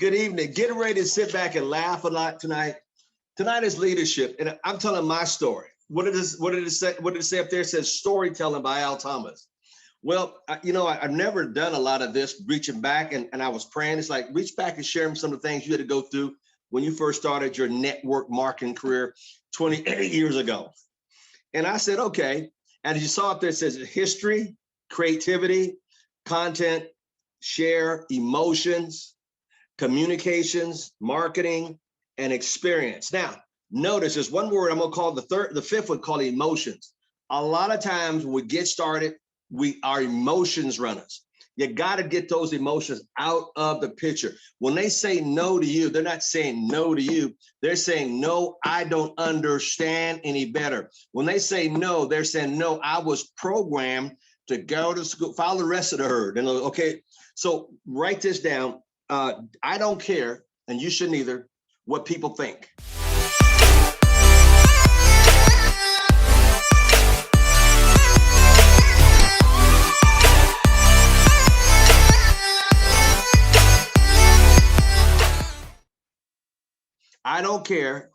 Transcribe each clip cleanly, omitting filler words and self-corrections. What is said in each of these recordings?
Good evening. Getting ready to sit back and laugh a lot tonight. Tonight is leadership, and I'm telling my story. What did it say? What did it say up there? It says storytelling by Al Thomas. Well, I've never done a lot of this reaching back, and I was praying. It's like reach back and share some of the things you had to go through when you first started your network marketing career 28 years ago. And I said, okay. And as you saw up there, it says history, creativity, content, share, emotions, communications, marketing, and experience. Now, notice there's one word I'm gonna call the fifth one called emotions. A lot of times when we get started, we are emotions runners. You gotta get those emotions out of the picture. When they say no to you, they're not saying no to you. They're saying, no, I don't understand any better. When they say no, they're saying, no, I was programmed to go to school, follow the rest of the herd. And okay, so write this down. I don't care, and you shouldn't either, what people think. I don't care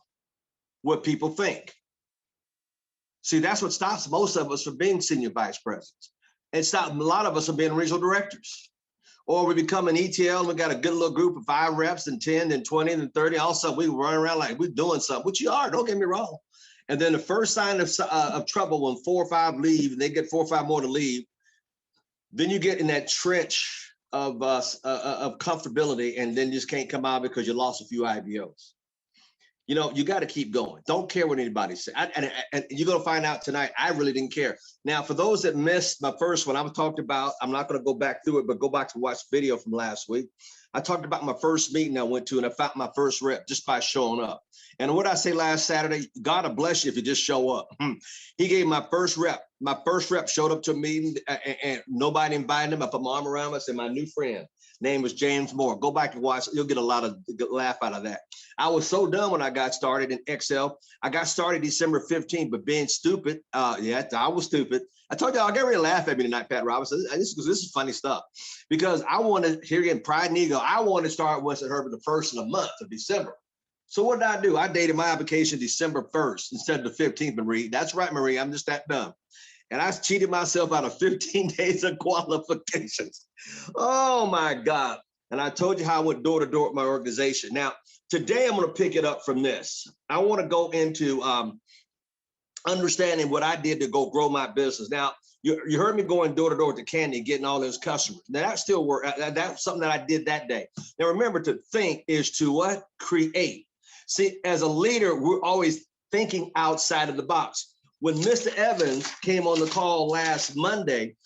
what people think. See, that's what stops most of us from being senior vice presidents. It stops a lot of us from being regional directors. Or we become an ETL, and we got a good little group of 5 reps and 10 and 20 and 30. All of a sudden, we run around like we're doing something, which you are, don't get me wrong. And then the first sign of trouble when 4 or 5 leave, and they get 4 or 5 more to leave, then you get in that trench of comfortability, and then you just can't come out because you lost a few IBOs. You know, you got to keep going. Don't care what anybody says. And you're going to find out tonight, I really didn't care. Now, for those that missed my first one, I talked about, I'm not going to go back through it, but go back to watch the video from last week. I talked about my first meeting I went to, and I found my first rep just by showing up. And what I say last Saturday, God will bless you if you just show up. He gave my first rep. My first rep showed up to a meeting, and nobody invited him. I put my arm around him. I said, my new friend, name was James Moore. Go back and watch. You'll get a lot of laugh out of that. I was so done when I got started in Excel. I got started December 15th, but being stupid, yeah, I was stupid. I told you, I'll get ready to laugh at me tonight, Pat Robinson. This is funny stuff. Because I wanted, here again, pride and ego, I wanted to start Winston Herbert the first of the month of December. So what did I do? I dated my application December 1st instead of the 15th, Marie. That's right, Marie, I'm just that dumb. And I cheated myself out of 15 days of qualifications. Oh my God. And I told you how I went door to door with my organization. Now, today I'm going to pick it up from this. I want to go into understanding what I did to go grow my business. Now, you heard me going door to door with the candy, getting all those customers. Now, that still worked. That's something that I did that day. Now, remember, to think is to what? Create. See, as a leader, we're always thinking outside of the box. When Mr. Evans came on the call last Monday,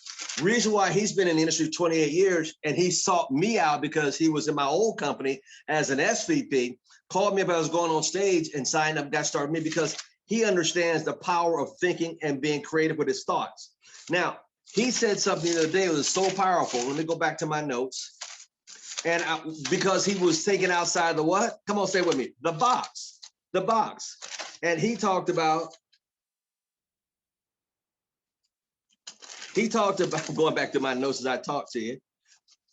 reason why he's been in the industry 28 years, and he sought me out because he was in my old company as an SVP, called me if I was going on stage and signed up, got started with me because he understands the power of thinking and being creative with his thoughts. Now, he said something the other day that was so powerful. Let me go back to my notes. And because he was thinking outside the what? Come on, say it with me. The box. The box. And he talked about, going back to my notes as I talked to you,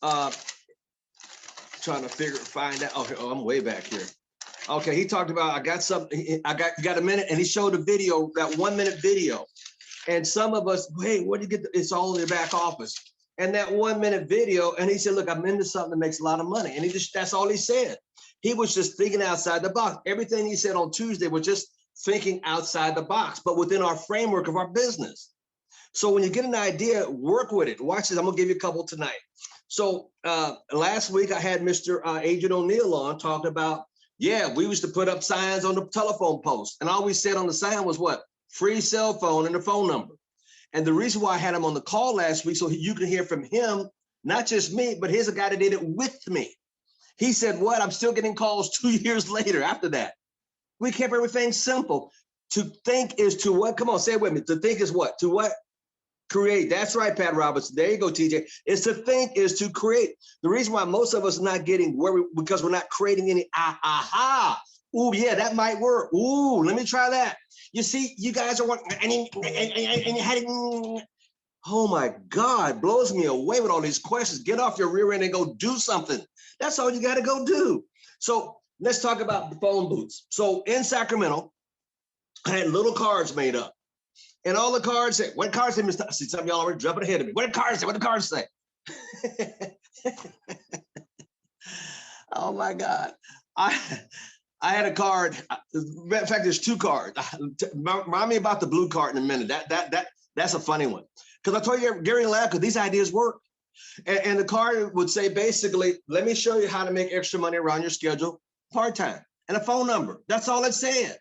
trying to find out. Oh, I'm way back here. Okay, he talked about, I got something, you got a minute, and he showed a video, that 1-minute video. And some of us, hey, where do you get it's all in the back office. And that 1-minute video, and he said, look, I'm into something that makes a lot of money. And that's all he said. He was just thinking outside the box. Everything he said on Tuesday was just thinking outside the box, but within our framework of our business. So when you get an idea, work with it. Watch this, I'm gonna give you a couple tonight. So last week I had Mr. Agent O'Neill on talking about, yeah, we used to put up signs on the telephone post. And all we said on the sign was what? Free cell phone and the phone number. And the reason why I had him on the call last week, so you can hear from him, not just me, but here's a guy that did it with me. He said, what? I'm still getting calls 2 years later after that. We kept everything simple. To think is to what? Come on, say it with me. To think is what? To what? Create. That's right, Pat Robertson. There you go, TJ. It's to think is to create. The reason why most of us are not getting where because we're not creating any aha. Ooh, yeah, that might work. Ooh, let me try that. You see, you guys are oh my God, blows me away with all these questions. Get off your rear end and go do something. That's all you got to go do. So let's talk about the phone booths. So in Sacramento, I had little cards made up. And all the cards say, what cards say, Mr. See, some of y'all already jumping ahead of me. What do cards say? What do cards say? Oh my God. I had a card. In fact, there's two cards. Remind me about the blue card in a minute. That's a funny one. Because I told you, Gary laughed because these ideas work. And the card would say basically, let me show you how to make extra money around your schedule part-time, and a phone number. That's all it said.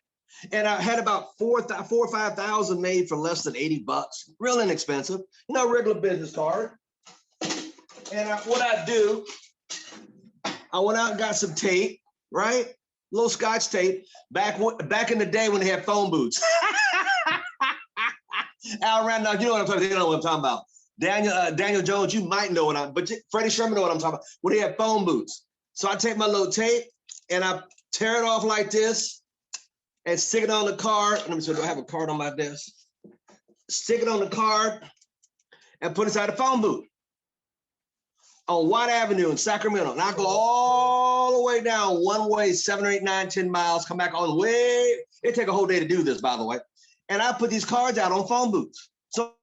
And I had about 4,000 or 5,000 made for less than 80 bucks. Real inexpensive, regular business card. And what I do, I went out and got some tape, right? Little Scotch tape, back in the day when they had phone booths. Al Randall, you know what I'm talking about. You know what I'm talking about. Daniel Jones, you might know what but Freddie Sherman know what I'm talking about. When they had phone booths. So I take my little tape and I tear it off like this and stick it on the card. Let me see, do I have a card on my desk? Stick it on the card and put it inside the phone booth on White Avenue in Sacramento. And I go all the way down one way, 7 or 8, 9, 10 miles, come back all the way. It take a whole day to do this, by the way. And I put these cards out on phone booths. So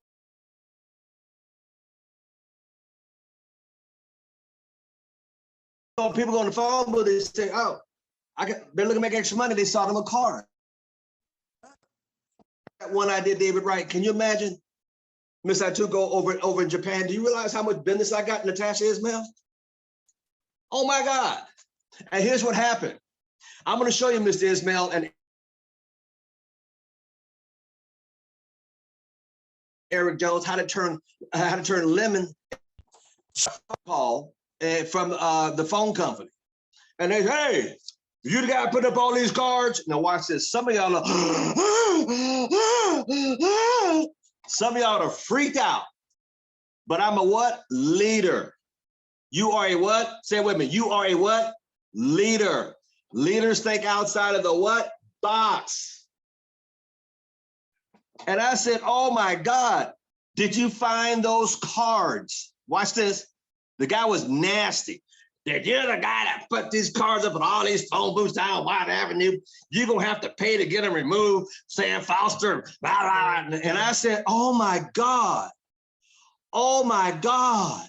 people go on the phone booth, they say, oh, they're looking to make extra money. They saw them a card. That one I did, David Wright. Can you imagine? Miss Atuko over in Japan. Do you realize how much business I got, Natasha Ismail? Oh my God. And here's what happened. I'm going to show you, Mr. Ismail, and Eric Jones, how to turn lemon call from the phone company. And they say, hey, you the guy put up all these cards. Now watch this. Some of y'all are freaked out. But I'm a what? Leader. You are a what? Say it with me. You are a what? Leader. Leaders think outside of the what? Box. And I said, oh my God, did you find those cards? Watch this. The guy was nasty. That you're the guy that put these cards up on all these phone booths down White Avenue. You're going to have to pay to get them removed, Sam Foster. Blah, blah, blah. And I said, oh my God. Oh my God.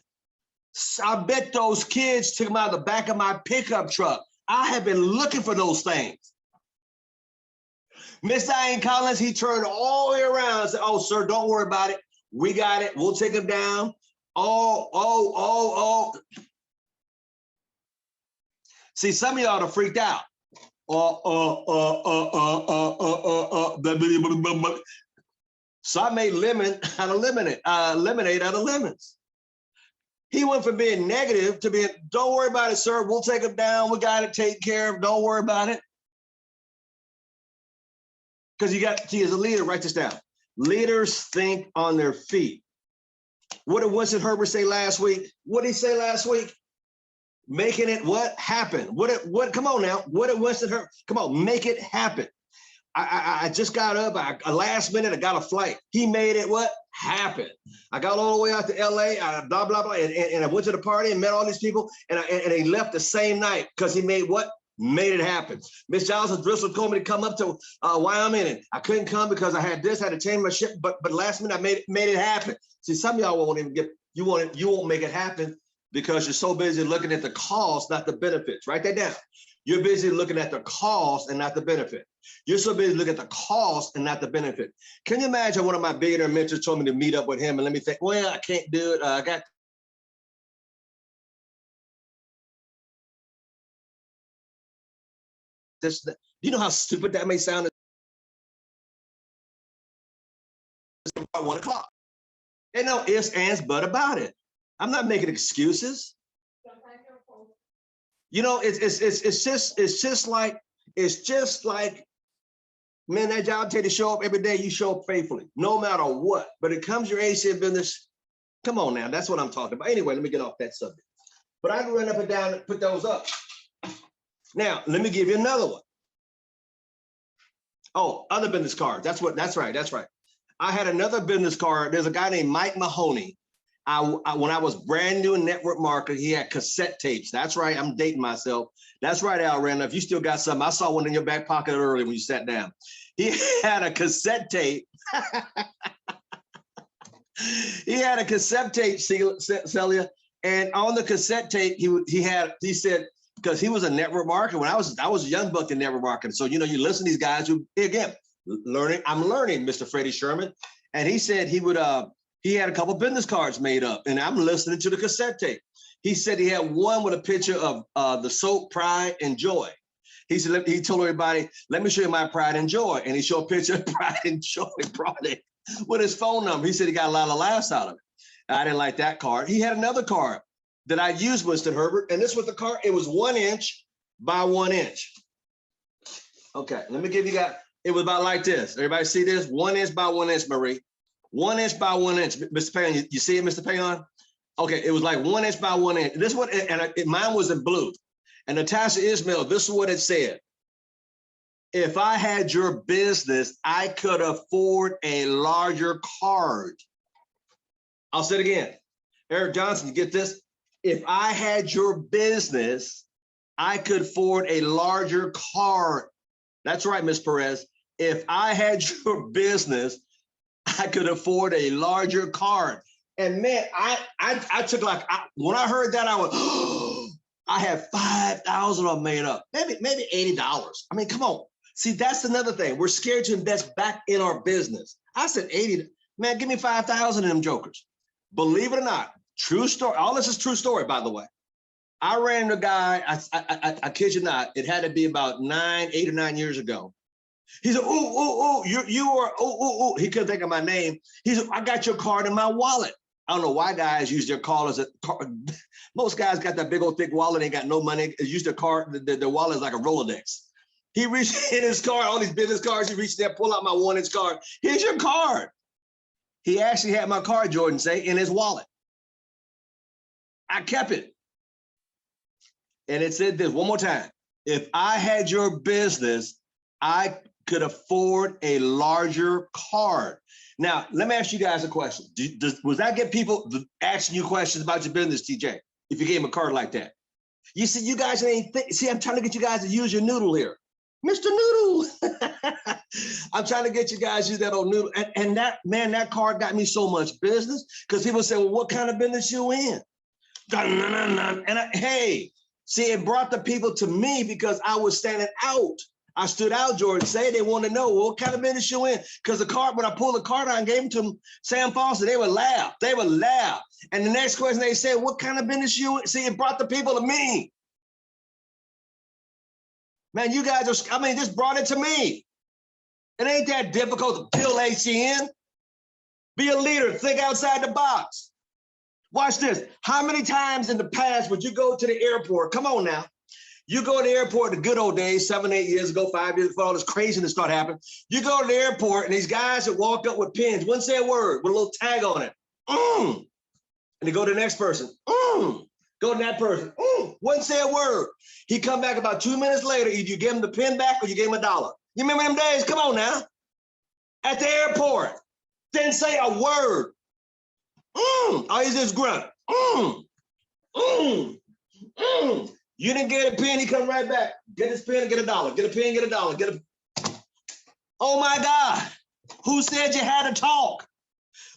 I bet those kids took them out of the back of my pickup truck. I have been looking for those things. Miss Diane Collins, he turned all the way around and said, oh, sir, don't worry about it. We got it. We'll take them down. Oh. See, some of y'all are freaked out. So I made lemonade out of lemons. He went from being negative to being, don't worry about it, sir. We'll take them down. We got it taken care of. Don't worry about it. Because he is a leader, write this down. Leaders think on their feet. What did Winston Herbert say last week? What did he say last week? Making it what? Happen. What? Come on now. What did Winston Herbert? Come on, make it happen. I just got up, last minute, I got a flight. He made it what? Happen. I got all the way out to LA, blah, blah, blah. And I went to the party and met all these people, and he left the same night because he made what? Made it happen. Miss Johnson Driscoll told me to come up to Wyoming, and I couldn't come because I had to change my ship, but last minute I made it happen. See, some of y'all won't even you won't make it happen because you're so busy looking at the cost, not the benefits. Write that down. You're busy looking at the cost and not the benefit. You're so busy looking at the cost and not the benefit. Can you imagine one of my billionaire mentors told me to meet up with him and let me think, well, I can't do it. I got this. Do you know how stupid that may sound? At 1 o'clock. Ain't no ifs, ands, but about it. I'm not making excuses. You know, it's just like, man, that job tell you to show up every day, you show up faithfully, no matter what. But it comes your ACN business. Come on now, that's what I'm talking about. Anyway, let me get off that subject. But I can run up and down and put those up. Now, let me give you another one. Oh, other business cards. That's right. I had another business card. There's a guy named Mike Mahoney. When I was brand new in network marketing, he had cassette tapes. That's right. I'm dating myself. That's right, Al Randall. If you still got something, I saw one in your back pocket earlier when you sat down. He had a cassette tape. He had a cassette tape, Celia, and on the cassette tape, he said, because he was a network marketer. When I was a young buck in network marketing. So, you know, you listen to these guys who, again, I'm learning, Mr. Freddie Sherman. And he said he had a couple business cards made up, and I'm listening to the cassette tape. He said he had one with a picture of the soap Pride and Joy. He said, he told everybody, let me show you my Pride and Joy. And he showed a picture of Pride and Joy product with his phone number. He said he got a lot of laughs out of it. I didn't like that card. He had another card that I used, Winston Herbert, and this was the card. It was 1 inch by 1 inch. Okay, let me give you guys, it was about like this. Everybody see this? 1 inch by 1 inch, Marie. 1 inch by 1 inch. Mr. Payon, you see it, Mr. Payon? Okay, it was like 1 inch by 1 inch. This one, and mine was in blue. And Natasha Ismail, this is what it said. If I had your business, I could afford a larger card. I'll say it again. Eric Johnson, you get this? If I had your business, I could afford a larger card. That's right, Ms. Perez. If I had your business, I could afford a larger card. And man, I took like, when I heard that, I went, oh, I had 5,000 of them made up, maybe $80. I mean, come on. See, that's another thing. We're scared to invest back in our business. I said 80, man, give me 5,000 of them jokers. Believe it or not, true story. All this is true story, by the way. I ran into a guy, I kid you not, it had to be about 8 or 9 years ago. He said, you are, he couldn't think of my name. He said, I got your card in my wallet. I don't know why guys use their card as a card. Most guys got that big old thick wallet, they got no money, use their card, their wallet is like a Rolodex. He reached in his card, all these business cards, he reached there, pull out my 1 inch card. Here's your card. He actually had my card, Jordan say, in his wallet. I kept it. And it said this one more time. If I had your business, I could afford a larger card. Now, let me ask you guys a question. Was that get people asking you questions about your business, TJ, if you gave them a card like that? You see, you guys ain't see, I'm trying to get you guys to use your noodle here. Mr. Noodle. I'm trying to get you guys to use that old noodle. And that, man, that card got me so much business because people say, well, what kind of business you in? And hey, see, it brought the people to me because I was standing out. I stood out, Jordan. Say they want to know, well, what kind of business you in? Because the card, when I pulled the card out and gave them to them, Sam Foster, they would laugh. They would laugh. And the next question they said, what kind of business you in? See, it brought the people to me. Man, you guys are, I mean, this brought it to me. It ain't that difficult to build ACN. Be a leader, think outside the box. Watch this. How many times in the past would you go to the airport? Come on now. You go to the airport the good old days, 7, 8 years ago, 5 years before all this craziness started happening. You go to the airport and these guys that walk up with pens, wouldn't say a word, with a little tag on it. And they go to the next person. Go to that person. Wouldn't say a word. He come back about 2 minutes later. Either you give him the pen back or you gave him $1. You remember them days? Come on now. At the airport. Didn't say a word. All he just grunt. You didn't get a pen, he come right back. Get his pen and get $1. Get a pen, get $1. Get a. Oh my God. Who said you had to talk?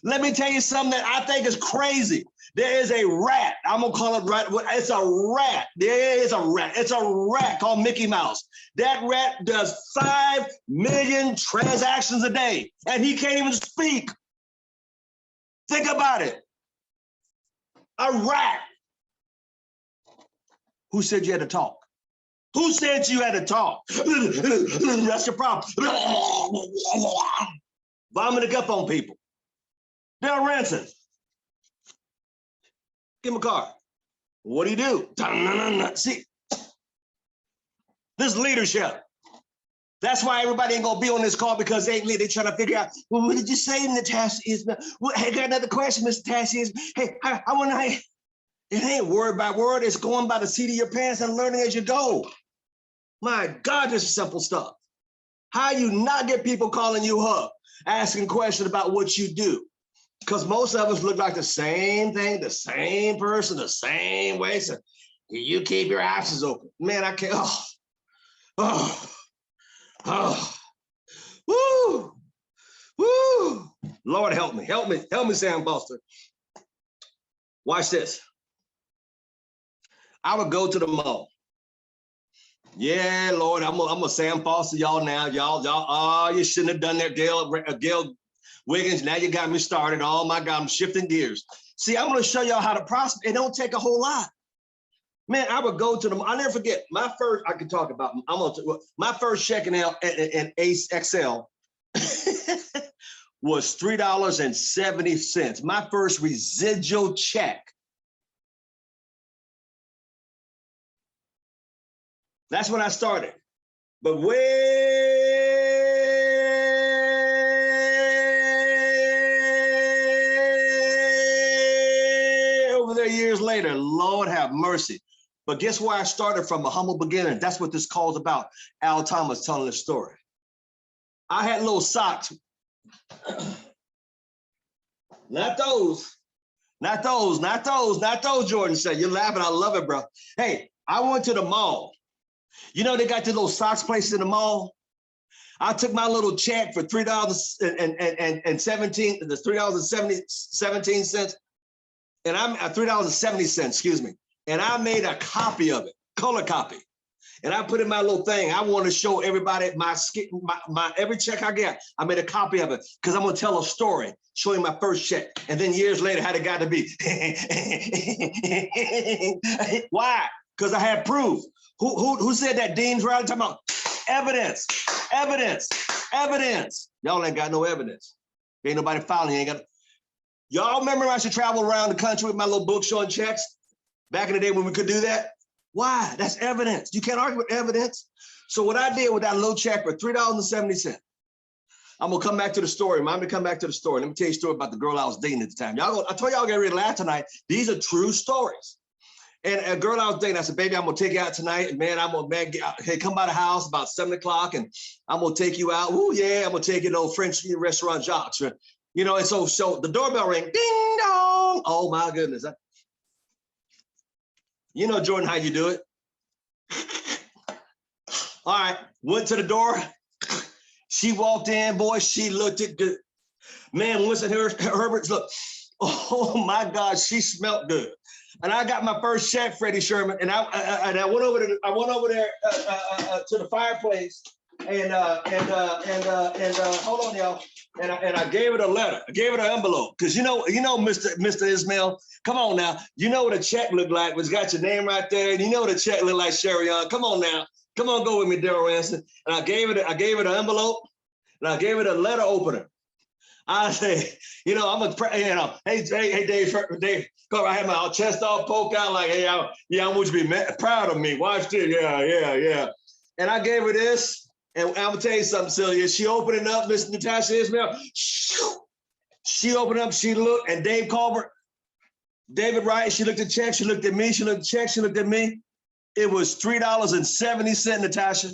Let me tell you something that I think is crazy. There is a rat. I'm gonna call it rat. It's a rat. There is a rat. It's a rat called Mickey Mouse. That rat does 5 million transactions a day, and he can't even speak. Think about it. A rat. Who said you had to talk? Who said you had to talk? That's your problem. Vomiting up on people. Bill Ransom. Give him a card. What do you do? See, this leadership. That's why everybody ain't gonna be on this call because they trying to figure out, well, what did you say, Natasha Ismail? Well, hey, got another question, Mr. Natasha Ismail. Hey, I want to, it ain't word by word, it's going by the seat of your pants and learning as you go. My God, this is simple stuff. How you not get people calling you up, asking questions about what you do? Because most of us look like the same thing, the same person, the same way. So you keep your options open. Man, I can't. Oh, woo, woo. Lord, help me, Sam Foster. Watch this. I would go to the mall. Yeah, Lord, I'm a Sam Foster y'all now. Y'all, you shouldn't have done that, Gail Wiggins. Now you got me started. Oh my God, I'm shifting gears. See, I'm going to show y'all how to prosper. It don't take a whole lot. Man, I would go to them. I'll never forget my first. I can talk about. My first check in Ace XL was $3.70. My first residual check. That's when I started. But way over there years later, Lord have mercy. But guess where I started from? A humble beginning. That's what this call's about. Al Thomas telling the story. I had little socks. Not those, Jordan said. You're laughing. I love it, bro. Hey, I went to the mall. You know, they got these little socks places in the mall. I took my little check for $3.17, and I'm at $3.70, excuse me. And I made a copy of it, color copy. And I put in my little thing. I want to show everybody my every check I get. I made a copy of it because I'm going to tell a story, showing my first check. And then years later, how it got to be. Why? Because I had proof. Who said that? Dean's right talking about evidence. Y'all ain't got no evidence. Ain't nobody filing. Ain't got. Y'all remember I used to travel around the country with my little book showing checks back in the day when we could do that? Why? That's evidence. You can't argue with evidence. So what I did with that little check for $3.70, I'm gonna come back to the story. Let me come back to the story. Let me tell you a story about the girl I was dating at the time. I told y'all get ready to laugh tonight. These are true stories. And a girl I was dating, I said, baby, I'm gonna take you out tonight. And man, hey, come by the house about 7 o'clock and I'm gonna take you out. Ooh, yeah, I'm gonna take you to old French restaurant Jacques. You know, and so the doorbell ring, ding dong. Oh my goodness. You know, Jordan, how you do it. All right, went to the door. She walked in, boy, she looked it good. Man, Winston Herbert's look, oh my God, she smelled good. And I got my first check, Freddie Sherman, and I went over there to the fireplace and hold on, y'all. And I gave it a letter. I gave it an envelope because you know, Mr. Ismail. Come on now. You know what a check looked like? It's got your name right there. And you know what a check looked like, Sherry Young. Come on now. Come on, go with me, Daryl Ranson. And I gave it an envelope, and I gave it a letter opener. I say, you know, I'm hey, Dave, I had my chest all poked out like, hey, I want you to be proud of me. Watch this, yeah. And I gave her this, and I'm gonna tell you something, Celia. She opened it up, Miss Natasha Ismail. She opened up, she looked, and Dave Colbert, David Wright, she looked at the check, she looked at me, she looked at the check, she looked at me. It was $3.70, Natasha.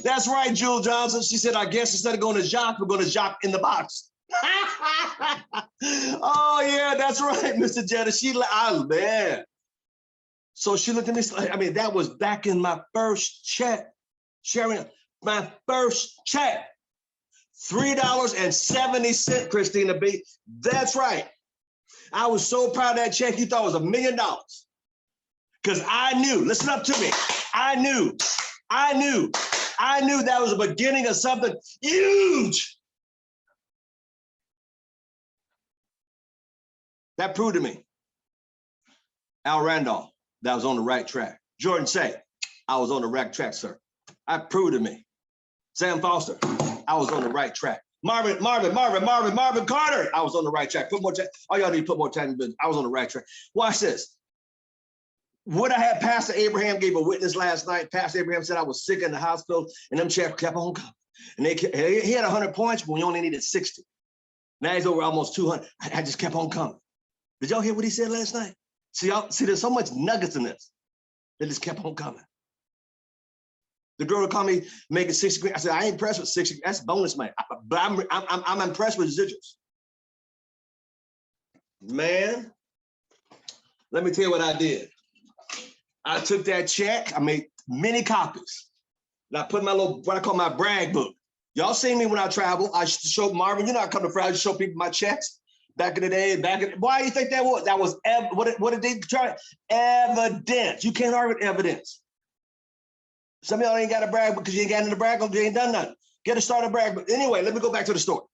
That's right, Jewel Johnson. She said, I guess instead of going to Jacques, we're going to Jacques in the box. Oh, yeah, that's right, Mr. Jetta. Man. So she looked at me, I mean, that was back in my first check. Sharing my first check. $3.70, Christina B. That's right. I was so proud of that check, you thought it was $1 million. Because I knew, listen up to me, I knew that was the beginning of something huge. That proved to me, Al Randolph, that I was on the right track. Jordan say, I was on the right track, sir. I proved to me. Sam Foster, I was on the right track. Marvin Carter, I was on the right track. Put more time. All y'all need to put more time in business. I was on the right track. Watch this. What I had, Pastor Abraham gave a witness last night. Pastor Abraham said I was sick in the hospital, and them checks kept on coming. And he had 100 points, but we only needed 60. Now he's over almost 200. I just kept on coming. Did y'all hear what he said last night? See, there's so much nuggets in this. They just kept on coming. The girl would call me making 60 grand. I said, I ain't impressed with 60. That's bonus money. But I'm impressed with residuals. Man, let me tell you what I did. I took that check. I made many copies. And I put my little, what I call my brag book. Y'all seen me when I travel. I used to show Marvin, you know, I come to France, I show people my checks. Back in the day, why do you think that was? That was, what did they try? Evidence. You can't argue with evidence. Some of y'all ain't got a brag because you ain't got in the brag book, you ain't done nothing. Get a start a brag book. Anyway, let me go back to the story.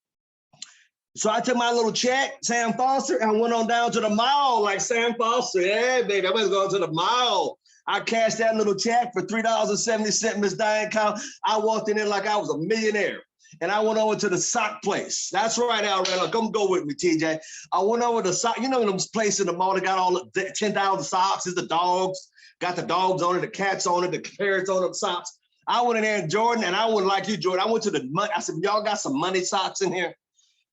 So I took my little check, Sam Foster, and I went on down to the mall like Sam Foster. Yeah, baby, I was going to the mall. I cashed that little check for $3.70, Miss Diane Cow. I walked in there like I was a millionaire. And I went over to the sock place. That's right, Al. Come go with me, TJ. I went over to the sock. You know them places in the mall that got all the 10,000 socks. Is the dogs. Got the dogs on it, the cats on it, the parrots on the socks. I went in there, and Jordan, and I went like you, Jordan. I went to the money. I said, y'all got some money socks in here?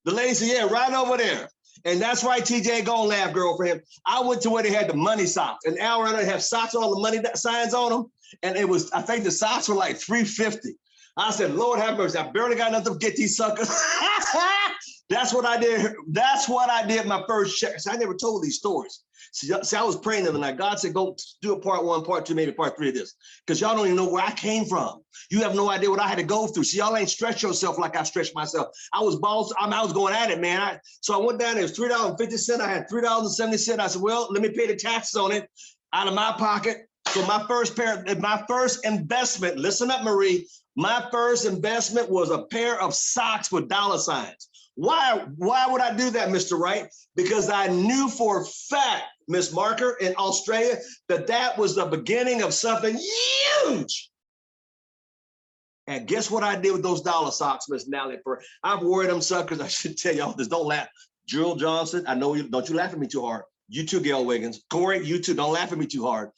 The lady said, yeah, right over there. And that's right, TJ, go and laugh, girlfriend. I went to where they had the money socks. And Al Randall have socks with all the money signs on them. And it was, I think the socks were like $3.50. I said, Lord have mercy, I barely got enough to get these suckers. That's what I did. That's what I did my first check. So I never told these stories. See, I was praying the other night. God said, go do a part 1, part 2, maybe part 3 of this. Because y'all don't even know where I came from. You have no idea what I had to go through. See, y'all ain't stretched yourself like I stretched myself. I was balls. I was going at it, man. So I went down there. It was $3.50. I had $3.70. I said, well, let me pay the taxes on it out of my pocket. So my first investment, listen up, Marie. My first investment was a pair of socks with dollar signs. Why would I do that, Mr. Wright? Because I knew for a fact, Miss Marker in Australia, that was the beginning of something huge. And guess what I did with those dollar socks, Miss Nally? I've worn them suckers. I should tell y'all this. Don't laugh. Jewel Johnson, I know you. Don't you laugh at me too hard. You too, Gail Wiggins. Corey, you too. Don't laugh at me too hard.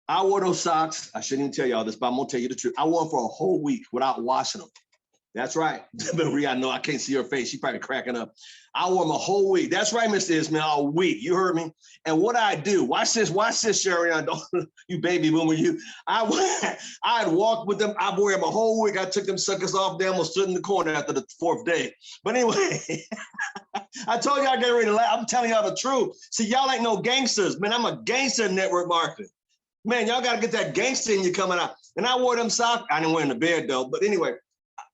I wore those socks. I shouldn't even tell y'all this, but I'm gonna tell you the truth. I wore them for a whole week without washing them. That's right. Marie, I know I can't see her face. She's probably cracking up. I wore them a whole week. That's right, Mr. Ismail, a week. You heard me? And what I do, watch this, Sherry. I don't, you baby boomer, you. I'd walk with them. I wore them a whole week. I took them suckers off. They almost stood in the corner after the 4th day. But anyway, I told y'all I get ready to laugh. I'm telling y'all the truth. See, y'all ain't no gangsters. Man, I'm a gangster in network marketing. Man, y'all got to get that gangster in you coming out. And I wore them socks. I didn't wear them in the bed, though. But anyway,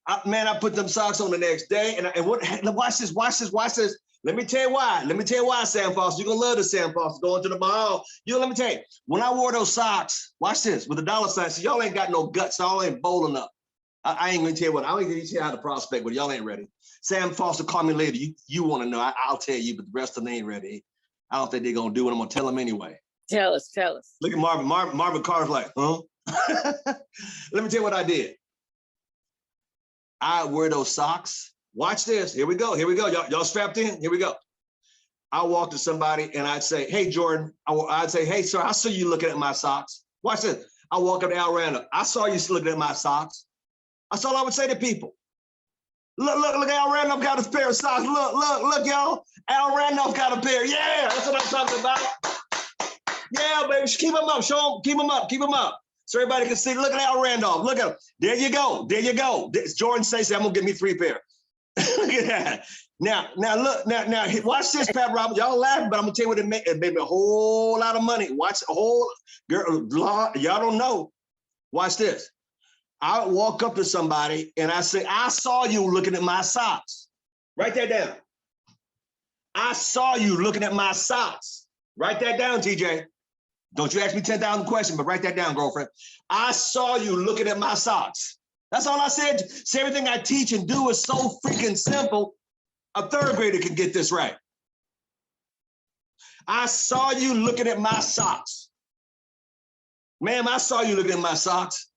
I put them socks on the next day. And watch this. Let me tell you why. Sam Foster. You're going to love this, Sam Foster, going to the mall. Let me tell you, when I wore those socks, watch this, with the dollar signs, y'all ain't got no guts. Y'all ain't bold enough. I ain't going to tell you what. I ain't going to tell you how to prospect, but y'all ain't ready. Sam Foster, call me later. You want to know. I'll tell you, but the rest of them ain't ready. I don't think they're going to do what I'm going to tell them anyway. Tell us. Look at Marvin. Marvin Carter's like, huh? Let me tell you what I did. I wear those socks. Watch this. Here we go. Y'all strapped in? Here we go. I walk to somebody and I'd say, hey, Jordan. I'd say, hey, sir, I saw you looking at my socks. Watch this. I walk up to Al Randall. I saw you looking at my socks. That's all I would say to people. Look, Al Randolph got a pair of socks. Look, y'all. Al Randolph got a pair. Yeah, that's what I'm talking about. Yeah, baby, keep them up. Show them, keep them up. So everybody can see. Look at Al Randolph. Look at him. There you go. Jordan Stacey, I'm gonna give me 3 pair. Look at that. Now, watch this, Pat Roberts. Y'all laughing, but I'm gonna tell you what it made. It made me a whole lot of money. Watch a whole girl. Y'all don't know. Watch this. I walk up to somebody and I say, I saw you looking at my socks. Write that down. I saw you looking at my socks. Write that down, TJ. Don't you ask me 10,000 questions, but write that down, girlfriend. I saw you looking at my socks. That's all I said. See, everything I teach and do is so freaking simple. A 3rd grader can get this right. I saw you looking at my socks. Ma'am, I saw you looking at my socks.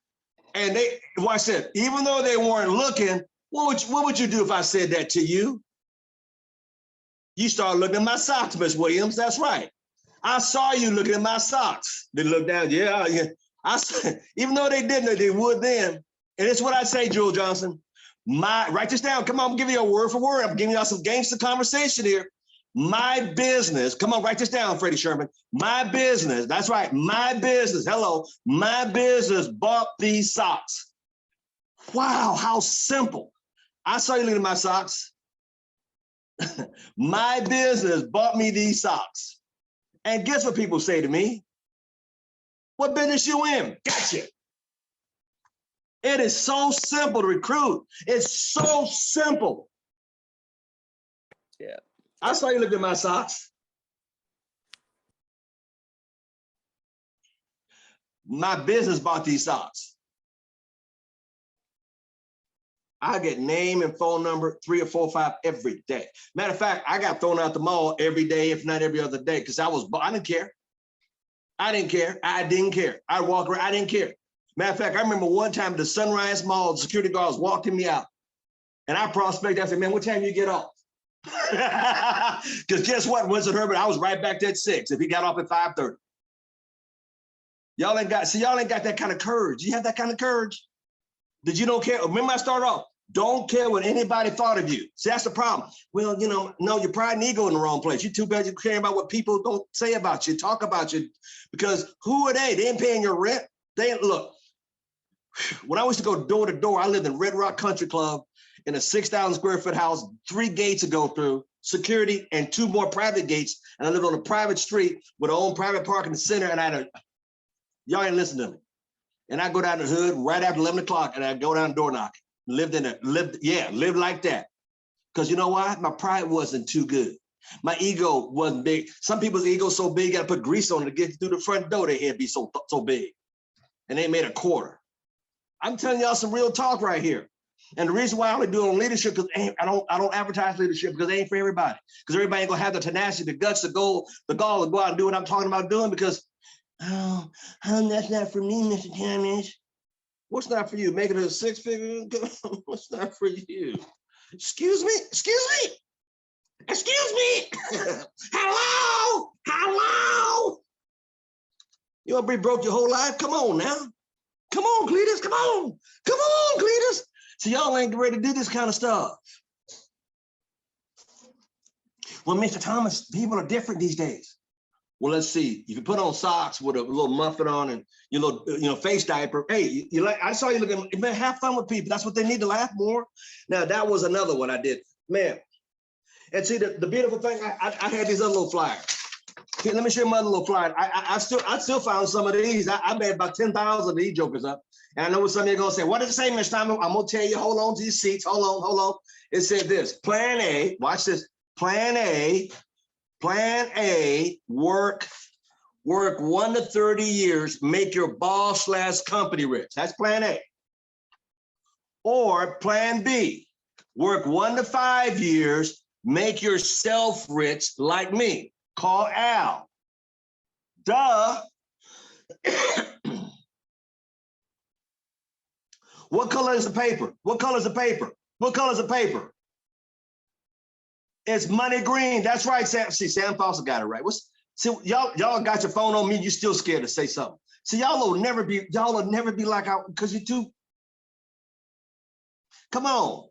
And watch this, even though they weren't looking, what would you do if I said that to you? You start looking at my socks, Miss Williams. That's right. I saw you looking at my socks. They look down, yeah. Even though they didn't, they would then. And it's what I say, Jewel Johnson. Write this down. Come on, I'm giving you a word for word. I'm giving y'all some gangster conversation here. My business, come on, write this down, Freddie Sherman. My business, that's right, my business, hello, my business bought these socks. Wow, how simple. I saw you looking at my socks. My business bought me these socks. And guess what people say to me? What business you in? Gotcha. It is so simple to recruit. It's so simple. Yeah. I saw you look at my socks. My business bought these socks. I get name and phone number 3 or 4 or 5 every day. Matter of fact, I got thrown out the mall every day, if not every other day, because I didn't care. I didn't care. I didn't care. I walk around. I didn't care. Matter of fact, I remember one time at the Sunrise Mall, the security guards walked me out, and I prospected. I said, "Man, what time you get off?" Because guess what, Winston Herbert, I was right back there at 6. If he got off at 5:30. Y'all ain't got that kind of courage. You have that kind of courage? Did you don't care? Remember I started off, don't care what anybody thought of you. See, that's the problem. Well, no, your pride and ego in the wrong place. You're too busy caring about what people don't say about you, talk about you, because who are they? They ain't paying your rent. They ain't, look, when I used to go door to door, I lived in Red Rock Country Club in a 6,000 square foot house, 3 gates to go through, security, and 2 more private gates. And I lived on a private street with our own private park in the center. And y'all ain't listen to me. And I go down the hood right after 11 o'clock and I go down door knocking. Lived like that. Because you know why? My pride wasn't too good. My ego wasn't big. Some people's ego so big, you got to put grease on it to get through the front door. Their head be so big. And they made a quarter. I'm telling y'all some real talk right here. And the reason why I only do it on leadership, because I don't advertise leadership, because it ain't for everybody. Because everybody ain't gonna have the tenacity, the guts, the gall to go out and do what I'm talking about doing, because that's not for me, Mr. Thomas. What's not for you? Making it a 6-figure income? What's not for you? Excuse me? Hello? You want to be broke your whole life? Come on now. Come on, Cletus, come on, Cletus. So y'all ain't ready to do this kind of stuff. Well, Mr. Thomas, people are different these days. Well, let's see. If you put on socks with a little muffin on and your little, face diaper, hey, you like? I saw you looking. Man, have fun with people. That's what they need, to laugh more. Now that was another one I did, man. And see, the beautiful thing, I had these other little flyers. Here, let me show you my little flyer. I still found some of these. I made about 10,000 of these jokers up. And I know what some of you are gonna say. What does it say, Mr. Thomas? I'm gonna tell you. Hold on to your seats. Hold on. It said this. Plan A. Watch this. Plan A. Work 1 to 30 years. Make your boss/company rich. That's Plan A. Or Plan B. Work 1 to 5 years. Make yourself rich like me. Call Al. Duh. What color is the paper? It's money green. That's right, Sam. See, Sam Foster got it right. See, y'all got your phone on me. You still scared to say something. See, y'all will never be like out, because you too. Come on.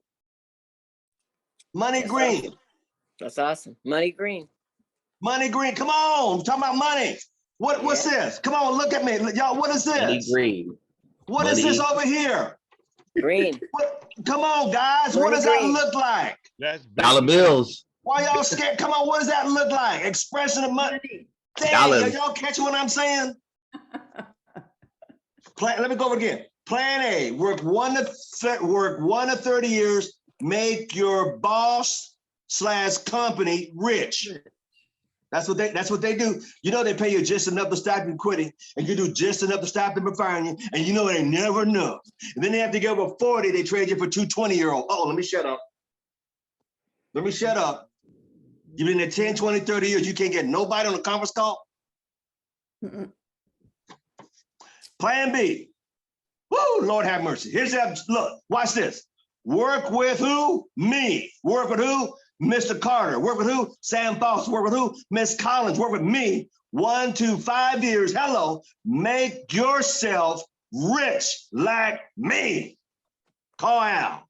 Money green. That's awesome. Money green. Money green. Come on. I'm talking about money. What's this? Come on, look at me. Y'all, what is this? Money green. What is this over here? Green. Come on, guys. Money what does green. that look like? That's Dollar bills. Why y'all scared? Come on, what does that look like? Expression of money. Dang, Dollars. y'all catch what I'm saying? Let me go over again. Plan A, work 1 to 30 years, make your boss/company rich. That's what they do. You know, they pay you just enough to stop you quitting, and you do just enough to stop them from firing you, and you know it ain't never enough. And then they have to give over 40, they trade you for 2 20-year-olds. Oh, let me shut up. You've been there 10, 20, 30 years, you can't get nobody on a conference call? Plan B. Woo, Lord have mercy. Here's that, look, watch this. Work with who? Me. Work with who? Mr. Carter. Work with who? Sam Foster. Work with who? Miss Collins. Work with me. 1 to 5 years. Hello. Make yourself rich like me. Call Al.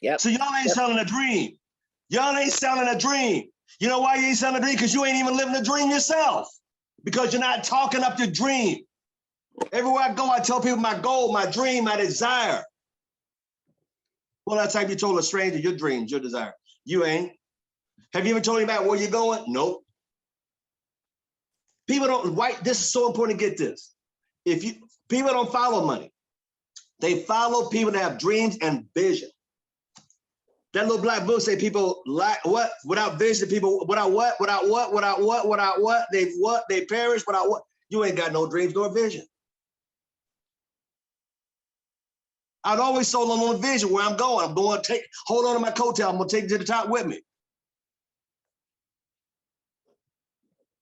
Yep. So y'all ain't selling a dream. Y'all ain't selling a dream. You know why you ain't selling a dream? Because you ain't even living a dream yourself. Because you're not talking up your dream. Everywhere I go, I tell people my goal, my dream, my desire. Well, that time you told a stranger your dreams, your desire. You ain't. Have you ever told anybody where you're going? Nope. People don't, this is so important to get this. People don't follow money. They follow people that have dreams and vision. That little black book say people like what? Without vision, people without what? They perish without what? You ain't got no dreams nor vision. I'd always sold on a vision where I'm going. I'm going to hold on to my coattail. I'm going to take it to the top with me.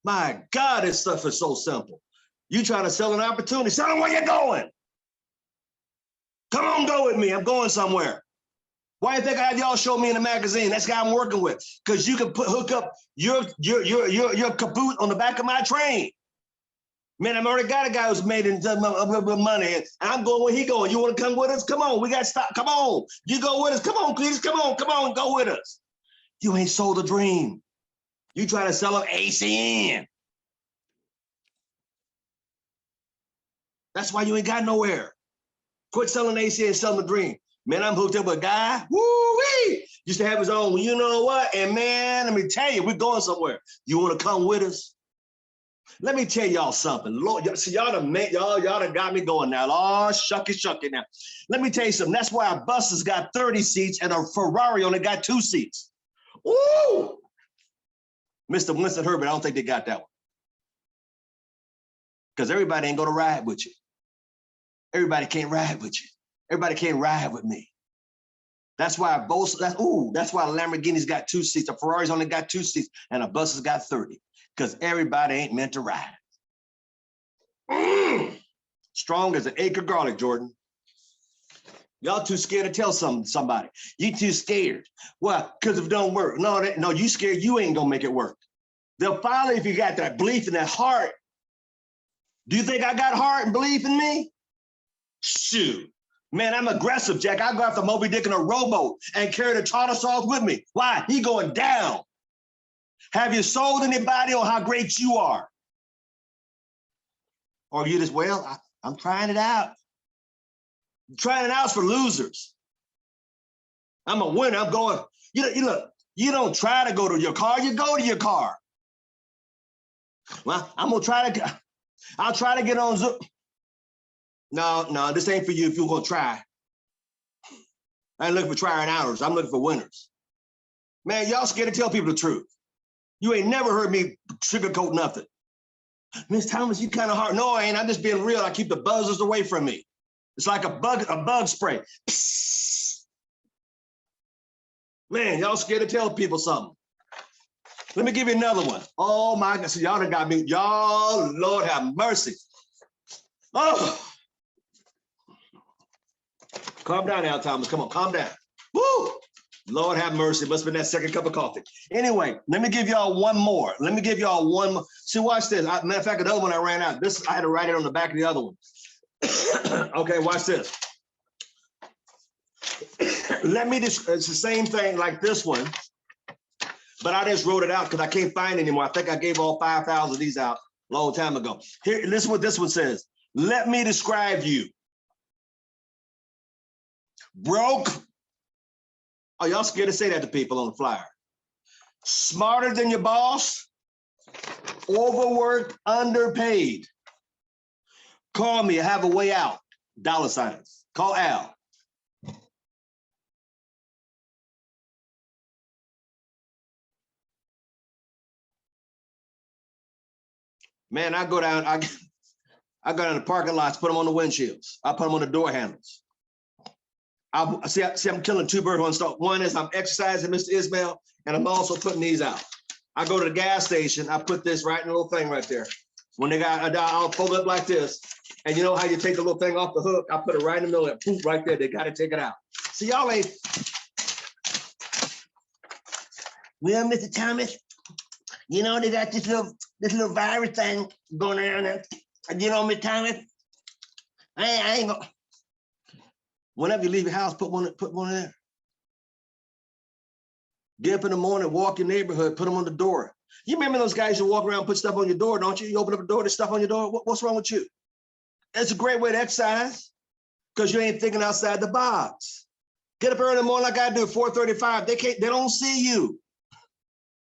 My God, this stuff is so simple. You trying to sell an opportunity. Tell them where you're going. Come on, go with me. I'm going somewhere. Why do you think I have y'all show me in the magazine? That's the guy I'm working with. Because you can hook up your caboose on the back of my train. Man, I've already got a guy who's made money, and I'm going where he going. You want to come with us? Come on, we got to stop. Come on, you go with us. Come on, please, come on, go with us. You ain't sold a dream. You trying to sell them ACN. That's why you ain't got nowhere. Quit selling ACN, selling the dream. Man, I'm hooked up with a guy, woo-wee, used to have his own, you know what? And man, let me tell you, we're going somewhere. You want to come with us? Let me tell y'all something. Lord, see, y'all done got me going now. Oh, shucky now. Let me tell you something. That's why our bus has got 30 seats and a Ferrari only got 2 seats. Woo! Mr. Winston Herbert, I don't think they got that one. Because everybody ain't gonna ride with you. Everybody can't ride with you. Everybody can't ride with me. That's why that's why Lamborghini's got 2 seats, a Ferrari's only got 2 seats, and a bus has got 30. Because everybody ain't meant to ride. Strong as an acre of garlic, Jordan. Y'all too scared to tell somebody. You too scared. Well, because if it don't work. No, you scared you ain't gonna make it work. They'll follow if you got that belief in that heart. Do you think I got heart and belief in me? Shoot. Man, I'm aggressive, Jack. I go after Moby Dick in a rowboat and carry the tartar sauce with me. Why? He going down. Have you sold anybody on how great you are? Or you just, well, I'm trying it out. Trying it out's for losers. I'm a winner. I'm going, you don't try to go to your car, you go to your car. Well, I'll try to get on Zoom. No, this ain't for you if you're gonna try. I ain't looking for trying outers. I'm looking for winners. Man, y'all scared to tell people the truth. You ain't never heard me sugarcoat nothing. Miss Thomas, you kind of hard. No, I ain't. I'm just being real. I keep the buzzers away from me. It's like a bug spray. Psst. Man, y'all scared to tell people something. Let me give you another one. Oh my God, so y'all done got me. Y'all, Lord have mercy. Oh. Calm down, Al Thomas. Come on, calm down. Woo! Lord have mercy. Must have been that second cup of coffee. Anyway, let me give y'all one more. See, watch this. Matter of fact, another one I ran out. I had to write it on the back of the other one. Okay, watch this. It's the same thing like this one, but I just wrote it out because I can't find it anymore. I think I gave all 5,000 of these out a long time ago. Here, this is what this one says. Let me describe you. Broke. Oh, y'all scared to say that to people on the flyer. Smarter than your boss. Overworked, underpaid. Call me, I have a way out. $signs. Call Al. Man, I go down the parking lots, put them on the windshields. I put them on the door handles. I'm killing 2 birds with 1 stone. One is I'm exercising, Mr. Ismail, and I'm also putting these out. I go to the gas station, I put this right in the little thing right there. When they got, I'll fold it up like this. And you know how you take the little thing off the hook? I put it right in the middle and poof, right there. They got to take it out. See, y'all ain't. Well, Mr. Thomas, you know, they got this little virus thing going around there. You know, Mr. Thomas, I ain't gonna. Whenever you leave your house, put one there. Get up in the morning, walk your neighborhood, put them on the door. You remember those guys who walk around, put stuff on your door, don't you? You open up the door, there's stuff on your door. What's wrong with you? It's a great way to exercise because you ain't thinking outside the box. Get up early in the morning like I do, 4:35. They don't see you.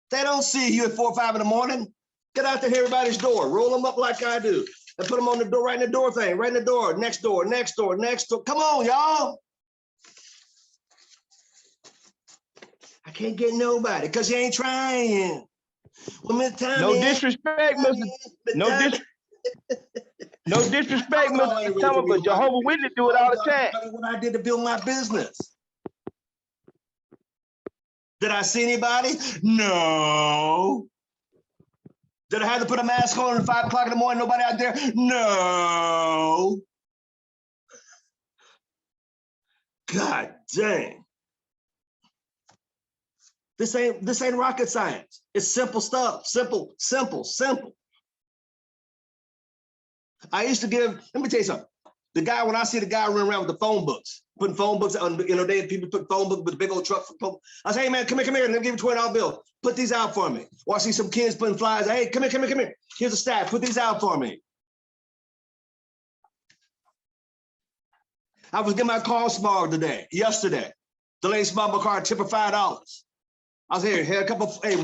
They don't see you at 4 or 5 in the morning. Get out there, everybody's door, roll them up like I do, and put them on the door, right in the door thing, right in the door, next door, next door, next door. Come on, y'all. I can't get nobody because you ain't trying. Well, Miss Tommy, No disrespect, Mr. No disrespect, Mr. Thomas, but Jehovah's Witness do it all the time. What I did to build my business. Did I see anybody? No. Did I have to put a mask on at 5 o'clock in the morning? Nobody out there? No. God dang. This ain't rocket science. It's simple stuff. Simple, simple, simple. I used to give, let me tell you something. The guy, when I see the guy running around with the phone books, putting phone books on, people put phone books with a big old truck. I say, hey man, come here, let me give you a $20 bill. Put these out for me. Or I see some kids putting flyers. Hey, come here. Here's a stack. Put these out for me. I was getting my car small yesterday. The lady smelled my car, tip her $5. I was here,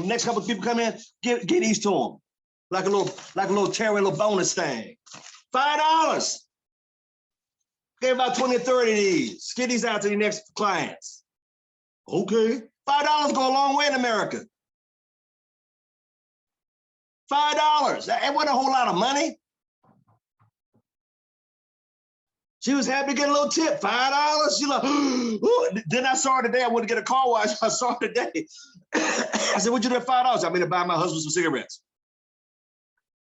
next couple of people come in, get these to them. Like a little tearaway, little bonus thing. $5. Gave about 20 or 30 of these. Get these out to the next clients. Okay. $5 go a long way in America. $5. That wasn't a whole lot of money. She was happy to get a little tip, $5. She like, ooh. Then I saw her today. I went to get a car wash. I saw her today. I said, what'd you do at $5? I'm going to buy my husband some cigarettes.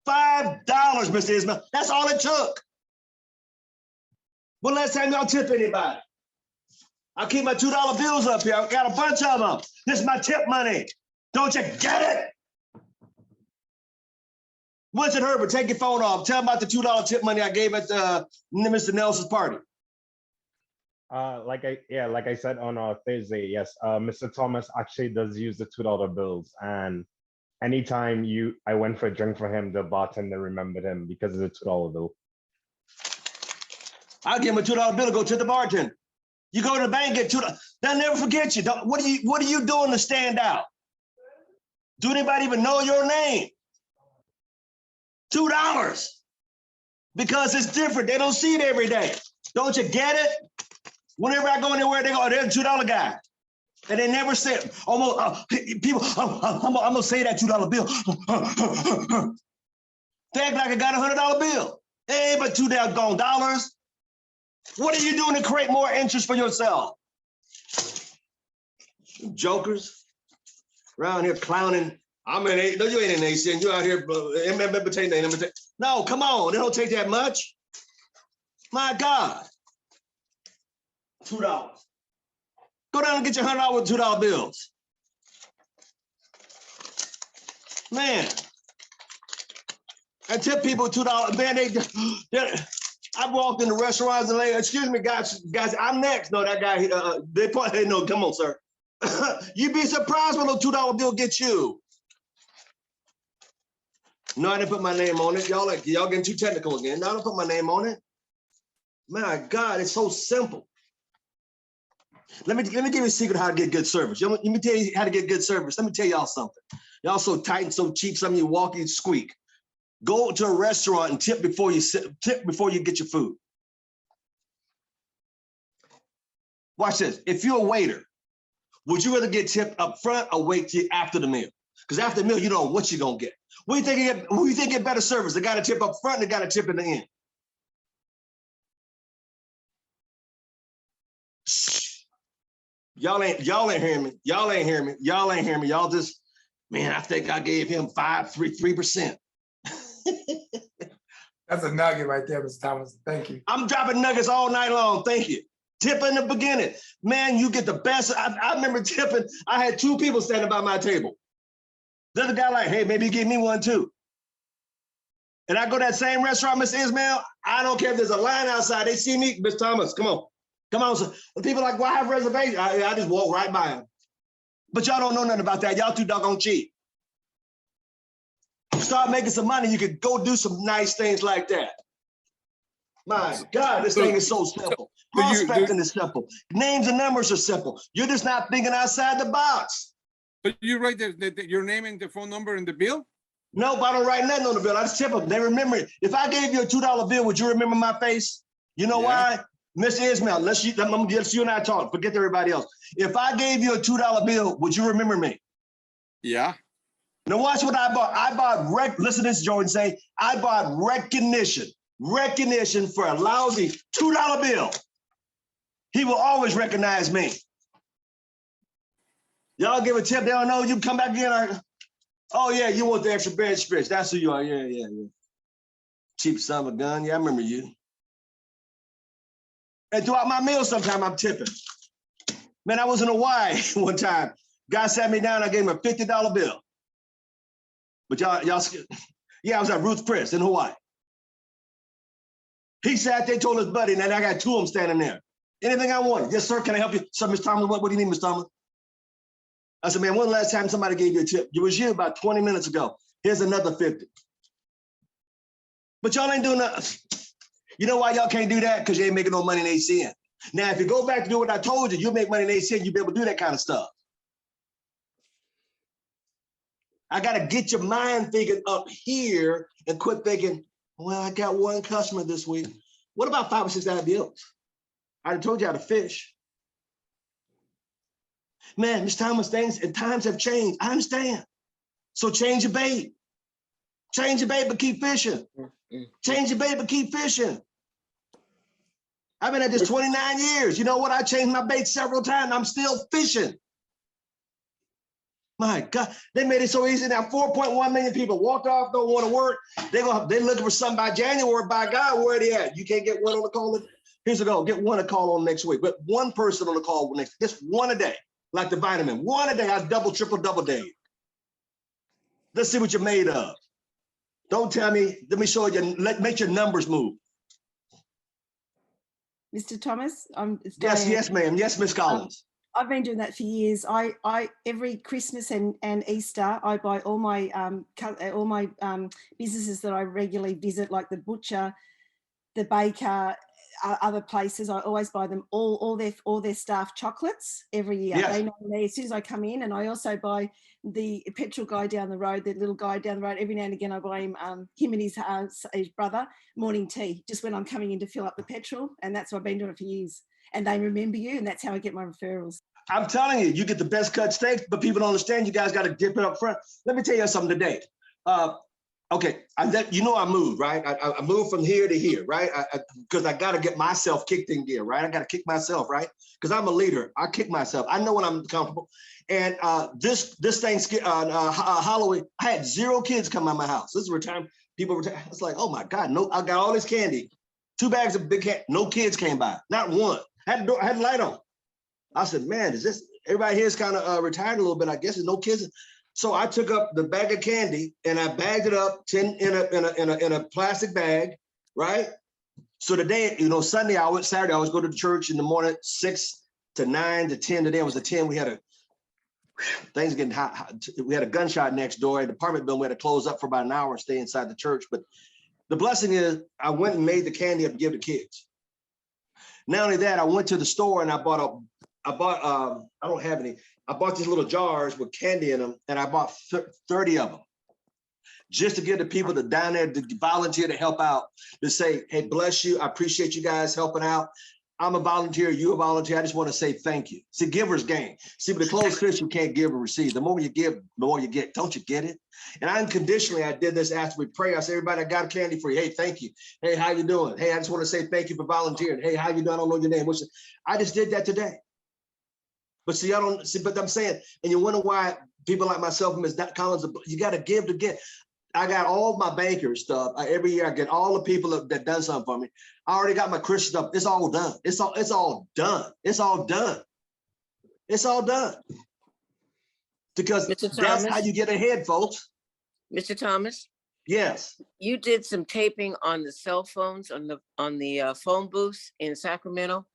$5, Mr. Ismail. That's all it took. When last time y'all tip anybody? I keep my $2 bills up here. I got a bunch of them. This is my tip money. Don't you get it? Winston Herbert, take your phone off. Tell him about the $2 tip money I gave at Mr. Nelson's party. Like I said on Thursday, yes, Mr. Thomas actually does use the $2 bills, and anytime I went for a drink for him, the bartender remembered him because of the $2 bill. I'll give him a $2 bill to go to the bartender. You go to the bank, get $2. They'll never forget you. What are you doing to stand out? Do anybody even know your name? $2. Because it's different. They don't see it every day. Don't you get it? Whenever I go anywhere, they go, oh, there's a $2 guy. And they never say, people, I'm gonna say that $2 bill. They act like I got a $100 bill. It ain't but $2 dollars. What are you doing to create more interest for yourself? You jokers around here clowning. No, you ain't in nation. You out here imitating. No, come on. It don't take that much. My God. $2. Go down and get your $100 with $2 bills. Man. I tip people $2. Man, I walked in the restaurants and like, excuse me, guys, I'm next. No, that guy, they probably, no, come on, sir. You'd be surprised when a $2 bill gets you. No, I didn't put my name on it. Y'all getting too technical again. No, I don't put my name on it. My God, it's so simple. Let me give you a secret how to get good service. Let me tell you how to get good service. Let me tell y'all something. Y'all so tight and so cheap, some of you walk, you squeak. Go to a restaurant and tip before you get your food. Watch this. If you're a waiter, would you rather get tipped up front or wait till after the meal? Because after the meal, you don't know what you're gonna get. Who you think get better service? The guy to tip up front, and the guy to tip in the end. Y'all ain't hearing me. Y'all ain't hearing me. Y'all just, man, I think I gave him 3%. That's a nugget right there, Mr. Thomas. Thank you. I'm dropping nuggets all night long. Thank you. Tip in the beginning. Man, you get the best. I remember tipping. I had 2 people standing by my table. The other guy like, hey, maybe give me one too. And I go to that same restaurant, Mr. Ismail. I don't care if there's a line outside. They see me, Mr. Thomas, come on. Come on, sir. People are like, well, I have reservations. I just walk right by them. But y'all don't know nothing about that. Y'all too doggone cheap. Start making some money, you could go do some nice things like that. My God, this thing is so simple. Prospecting is simple. Names and numbers are simple. You're just not thinking outside the box. But you write your name and the phone number in the bill? Nope, I don't write nothing on the bill. I just tip them. They remember it. If I gave you a $2 bill, would you remember my face? You know why? Mr. Ismail, let's you and I talk. Forget everybody else. If I gave you a $2 bill, would you remember me? Yeah. Now watch what I bought. I bought, listen to this, Joe, and say, I bought recognition. Recognition for a lousy $2 bill. He will always recognize me. Y'all give a tip, they don't know, you come back again. Oh yeah, you want the extra bench stretch. That's who you are. Yeah. Cheap son of a gun. Yeah, I remember you. And throughout my meal, sometime I'm tipping. Man, I was in Hawaii one time. Guy sat me down, I gave him a $50 bill. But y'all, yeah, I was at Ruth's Chris in Hawaii. He sat there, told his buddy, and then I got two of them standing there. Anything I wanted. Yes, sir, can I help you? Sir, Mr. Thomas, what do you need, Mr. Thomas? I said, man, when the last time somebody gave you a tip? It was you about 20 minutes ago. Here's another 50. But y'all ain't doing nothing. You know why y'all can't do that? Because you ain't making no money in ACN. Now, if you go back to do what I told you, you'll make money in ACN, you'll be able to do that kind of stuff. I got to get your mind thinking up here and quit thinking, well, I got one customer this week. What about 5 or 6 IBOs? I told you how to fish. Man, Mr. Thomas, things and times have changed. I understand. So change your bait. Change your bait, but keep fishing. Change your bait, but keep fishing. I've been at this 29 years. You know what? I changed my bait several times. I'm still fishing. My God, they made it so easy now. 4.1 million people walked off, don't want to work. They're looking for something by January. By God, where are they at? You can't get one on the call. Here's the goal. Get one to call on next week, but one person on the call next. Just one a day, like the vitamin. One a day. I double, double day. Let's see what you're made of. Don't tell me. Let me show you. Make your numbers move. Mr. Thomas, yes, ma'am. Yes, Miss Collins. I've been doing that for years. I every Christmas and Easter, I buy all my businesses that I regularly visit, like the butcher, the baker, other places. I always buy them all their staff chocolates every year. Yes. They know me as soon as I come in, and I also buy the petrol guy down the road, the little guy down the road. Every now and again, I buy him and his brother morning tea, just when I'm coming in to fill up the petrol, and that's what I've been doing it for years. And they remember you, and that's how I get my referrals. I'm telling you, you get the best cut steaks, but people don't understand. You guys got to dip it up front. Let me tell you something today. Okay, you know I moved, right? I moved from here to here, right? Because I got to get myself kicked in gear, right? I got to kick myself, right? Because I'm a leader. I kick myself. I know when I'm comfortable. And this Thanksgiving, Halloween, I had 0 kids come by my house. This is retirement. People retire. It's like, oh my God, no! I got all this candy, 2 bags of big candy. No kids came by, not one. I had the light on. I said, man, is this, everybody here is kind of retired a little bit, I guess. There's no kids. So I took up the bag of candy and I bagged it up in a plastic bag, right? So today, Saturday I always go to the church in the morning, 6 to 9 to 10. Today was a 10. We had things getting hot. We had a gunshot next door. An apartment building. We had to close up for about an hour and stay inside the church. But the blessing is I went and made the candy up to give to kids. Not only that, I went to the store and I bought I don't have any. I bought these little jars with candy in them, and I bought 30 of them just to give the people that down there to volunteer to help out, to say, hey, bless you. I appreciate you guys helping out. I'm a volunteer, you a volunteer. I just want to say thank you. See, giver's gain. See, with the closed fist, you can't give or receive. The more you give, the more you get. Don't you get it? And unconditionally, I did this after we pray. I said, everybody, I got a candy for you. Hey, thank you. Hey, how you doing? Hey, I just want to say thank you for volunteering. Hey, how you doing? I don't know your name. I just did that today. But see, I don't see, but I'm saying, and you wonder why people like myself and Ms. Collins, you got to give to get. I got all my bankers stuff. Every year I get all the people that done something for me. I already got my Christian stuff. It's all done. It's all done. It's all done. It's all done. Because that's how you get ahead, folks. Mr. Thomas? Yes. You did some taping on the cell phones, on the phone booths in Sacramento.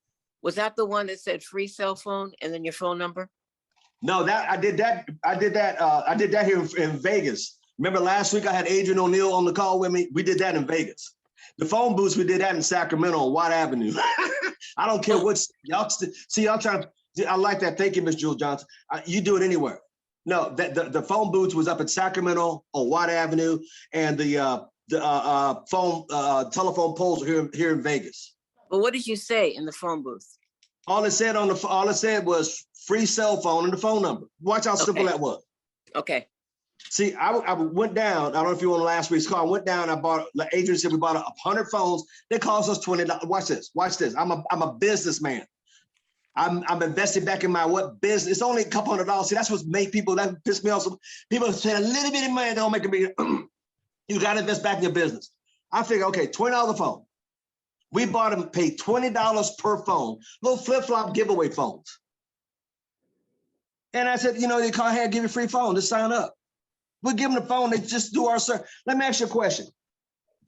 Was that the one that said free cell phone and then your phone number? No, I did that here in Vegas. Remember last week I had Adrian O'Neill on the call with me? We did that in Vegas. The phone booths, we did that in Sacramento on Watt Avenue. I don't care what, y'all see, y'all trying to, I like that. Thank you, Ms. Jewel Johnson. You do it anywhere. No, the phone booths was up in Sacramento on Watt Avenue, and the telephone poles are here in Vegas. But what did you say in the phone booth? All it said was free cell phone and the phone number. Watch how simple that was. Okay. See, I went down. I don't know if you were on last week's call. I went down. I bought. The agent said we bought 100 phones. They cost us $20. Watch this. Watch this. I'm a businessman. I'm investing back in my business. It's only a couple $100. See, that's what made people. That pissed me off. People spend a little bit of money. They don't make a big. You got to invest back in your business. I figure, okay, $20 a phone. We bought them, paid $20 per phone. Little flip-flop giveaway phones. And I said, you know, they call ahead, give you a free phone. Just sign up. We give them the phone. They just do our service. Let me ask you a question.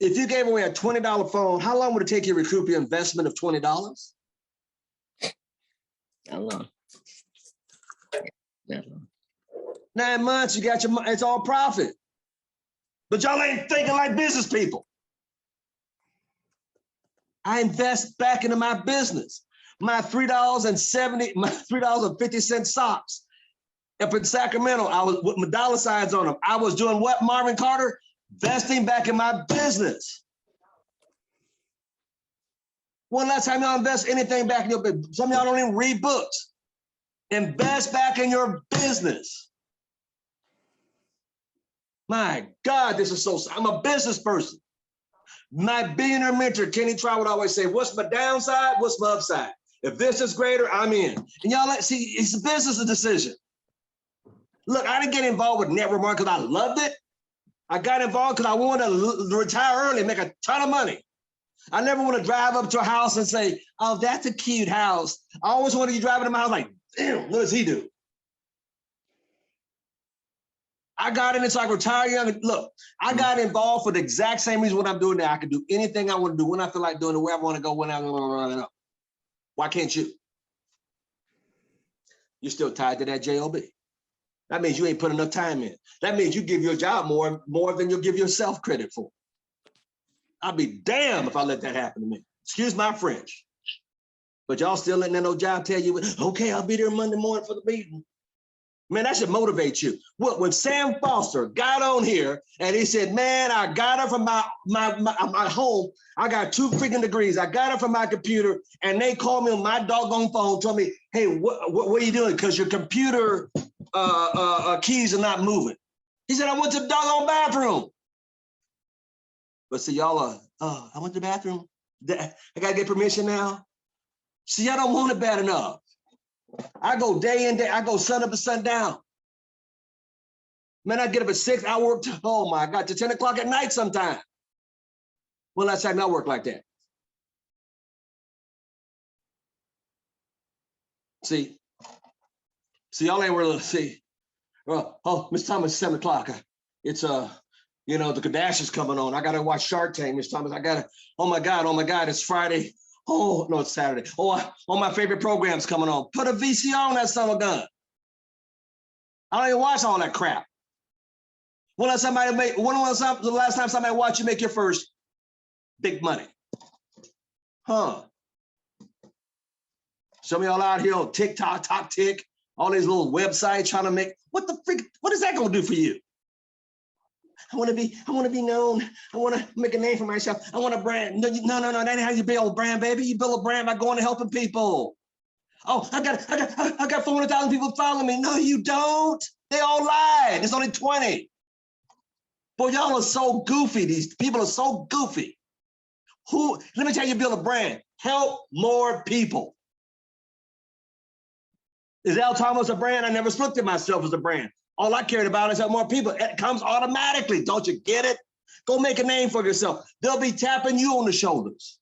If you gave away a $20 phone, how long would it take you to recoup your investment of $20? How long? Not long. 9 months, you got your money. It's all profit. But y'all ain't thinking like business people. I invest back into my business. My $3.50 socks up in Sacramento, I was with my dollar signs on them. I was doing what, Marvin Carter? Investing back in my business. When last time y'all invest anything back in your business? Some of y'all don't even read books. Invest back in your business. My God, this is so, I'm a business person. My billionaire mentor, Kenny Trout, would always say, what's my downside? What's my upside? If this is greater, I'm in. And y'all, see, it's a business decision. Look, I didn't get involved with network marketing because I loved it. I got involved because I wanted to retire early and make a ton of money. I never want to drive up to a house and say, oh, that's a cute house. I always wanted you driving to my house like, damn, what does he do? I got in it so I could retire young. Look, I got involved for the exact same reason what I'm doing now. I can do anything I want to do when I feel like doing it, where I want to go, when I want to go. Why can't you? You're still tied to that job. That means you ain't put enough time in. That means you give your job more than you'll give yourself credit for. I'll be damned if I let that happen to me. Excuse my French. But y'all still letting that old job tell you, okay, I'll be there Monday morning for the meeting. Man, that should motivate you. When Sam Foster got on here and he said, man, I got her from my home. I got 2 freaking degrees. I got her from my computer, and they called me on my doggone phone, told me, hey, what are you doing? Because your computer keys are not moving. He said, I went to the doggone bathroom. But see, y'all are, I went to the bathroom. I got to get permission now. See, I don't want it bad enough. I go day in, day, I go sun up and sun down. Man, I get up at 6, I work, oh my God, to 10 o'clock at night sometime. Well, last time I worked like that. See, y'all ain't really, see, oh, Miss Thomas, 7 o'clock. It's, you know, the Kardashians coming on. I got to watch Shark Tank, Miss Thomas. I got to, oh my God, it's Friday. Oh, no, it's Saturday. Oh, all my favorite programs coming on. Put a VCR on that son of a gun. I don't even watch all that crap. When the last time somebody watched you make your first big money? Huh? Some of y'all out here on TikTok, TokTik, all these little websites trying to make, what the freak, what is that gonna do for you? I want to be known. I want to make a name for myself. I want a brand. No, that ain't how you build a brand, baby. You build a brand by going and helping people. Oh, I got 400,000 people following me. No, you don't. They all lied. There's only 20. Boy, y'all are so goofy. These people are so goofy. Let me tell you, build a brand. Help more people. Is Al Thomas a brand? I never looked at myself as a brand. All I cared about is help more people. It comes automatically. Don't you get it? Go make a name for yourself. They'll be tapping you on the shoulders.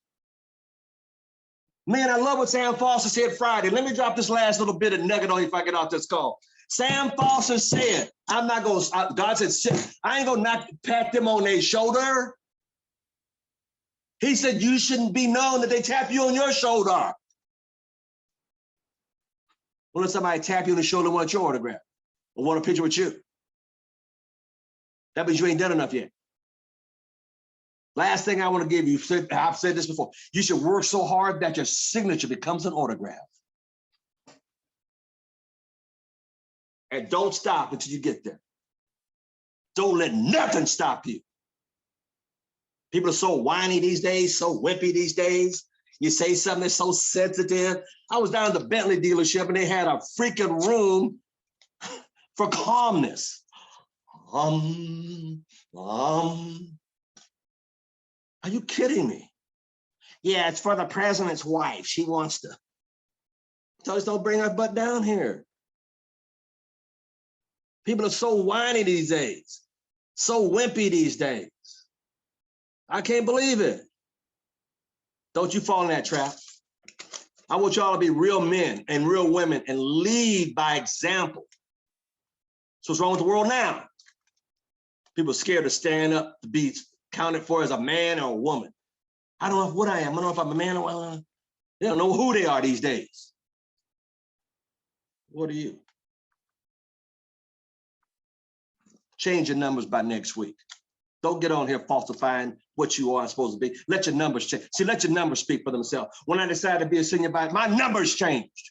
Man, I love what Sam Foster said Friday. Let me drop this last little bit of nugget on you if I get off this call. Sam Foster said, I'm not going to, God said, I ain't going to pat them on their shoulder. He said, you shouldn't be known that they tap you on your shoulder. Well, if somebody tap you on the shoulder and want your autograph or want a picture with you, that means you ain't done enough yet. Last thing I want to give you, I've said this before, you should work so hard that your signature becomes an autograph. And don't stop until you get there. Don't let nothing stop you. People are so whiny these days, so wimpy these days. You say something that's so sensitive. I was down at the Bentley dealership and they had a freaking room for calmness. Are you kidding me? Yeah, it's for the president's wife. She wants to. So just don't bring her butt down here. People are so whiny these days, so wimpy these days. I can't believe it. Don't you fall in that trap. I want y'all to be real men and real women and lead by example. So what's wrong with the world now? People are scared to stand up to be counted for as a man or a woman. I don't know what I am. I don't know if I'm a man or a woman. They don't know who they are these days. What are you? Change your numbers by next week. Don't get on here falsifying what you are supposed to be. Let your numbers change. See, let your numbers speak for themselves. When I decided to be a senior advisor, my numbers changed.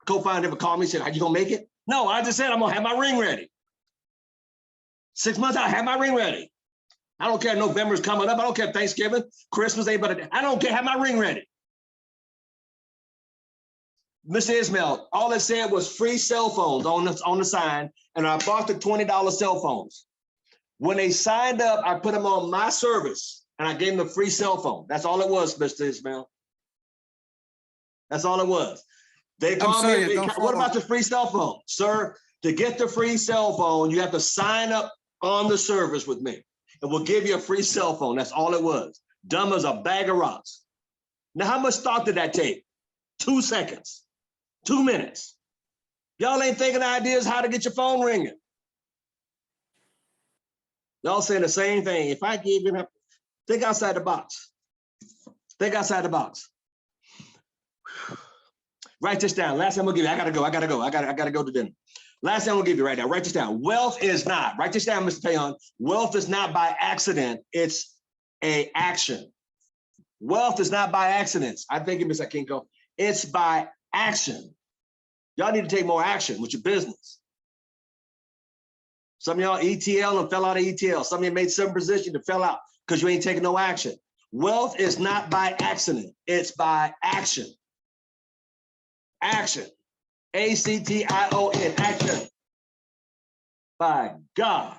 Co-founder ever called me and said, are you gonna make it? No, I just said I'm gonna have my ring ready. 6 months out, I have my ring ready. I don't care, November's coming up. I don't care Thanksgiving, Christmas, anybody. I don't care, have my ring ready. Mr. Ismail, all it said was free cell phones on the sign, and I bought the $20 cell phones. When they signed up, I put them on my service, and I gave them a free cell phone. That's all it was, Mr. Ismail. That's all it was. They called me, what about the free cell phone? Sir, to get the free cell phone, you have to sign up on the service with me, and we'll give you a free cell phone. That's all it was. Dumb as a bag of rocks. Now, how much thought did that take? 2 seconds. 2 minutes. Y'all ain't thinking of ideas how to get your phone ringing. Y'all saying the same thing. If I give you, think outside the box. Think outside the box. Write this down. Last time I'm gonna give you, I gotta go to dinner. Last time I'm gonna give you right now, write this down. Wealth is not, write this down, Mr. Payon. Wealth is not by accident, it's a action. Wealth is not by accidents. I think it, Mr. Kinko, it's by action. Y'all need to take more action with your business. Some of y'all ETL and fell out of ETL. Some of you made some position that fell out because you ain't taking no action. Wealth is not by accident. It's by action. Action. A-C-T-I-O-N, action. By God.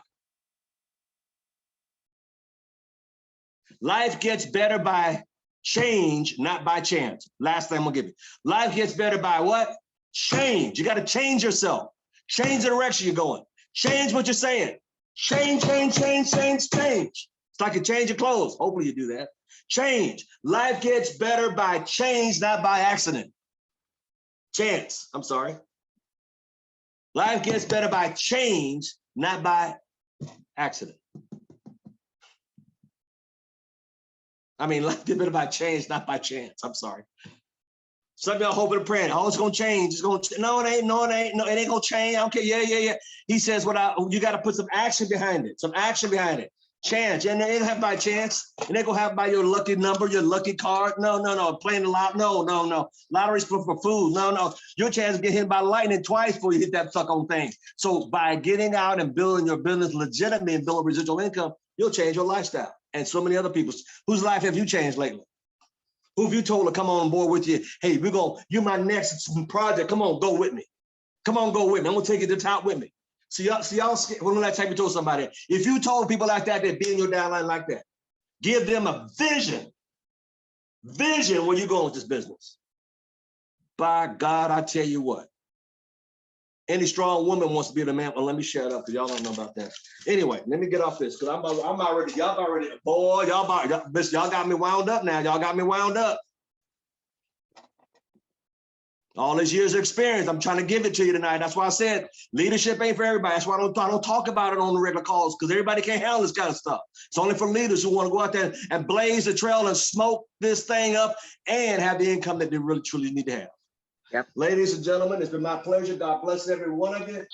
Life gets better by change, not by chance. Last thing I'm gonna give you. Life gets better by what? Change. You got to change yourself. Change the direction you're going. Change what you're saying. Change. It's like you change your clothes. Hopefully you do that. Change. Life gets better by change, not by accident. Chance. I'm sorry. Life gets better by change, not by accident. I mean, life gets better by change, not by chance. I'm sorry. Some of y'all hoping and praying, oh, it's gonna change. It's gonna no, it ain't. No, it ain't. No, it ain't gonna change. Okay, yeah. He says, you got to put some action behind it. Some action behind it. Chance, and it ain't have by chance. It ain't gonna have by your lucky number, your lucky card. No. Playing the lot. No. Lottery's for food. No. Your chance to get hit by lightning twice before you hit that suck on thing. So by getting out and building your business legitimately and building residual income, you'll change your lifestyle. And so many other people's. Whose life have you changed lately? Who have you told to come on board with you? Hey, you're my next project. Come on, go with me. Come on, go with me. I'm gonna take you to the top with me. See y'all, when that time you told somebody, if you told people like that, they'd be in your downline like that. Give them a vision. Vision where you going with this business. By God, I tell you what. Any strong woman wants to be the man. Well, let me shut up because y'all don't know about that. Anyway, let me get off this because y'all got me wound up now. Y'all got me wound up. All these years of experience, I'm trying to give it to you tonight. That's why I said leadership ain't for everybody. That's why I don't talk about it on the regular calls because everybody can't handle this kind of stuff. It's only for leaders who want to go out there and blaze the trail and smoke this thing up and have the income that they really truly need to have. Yep. Ladies and gentlemen, it's been my pleasure. God bless every one of you.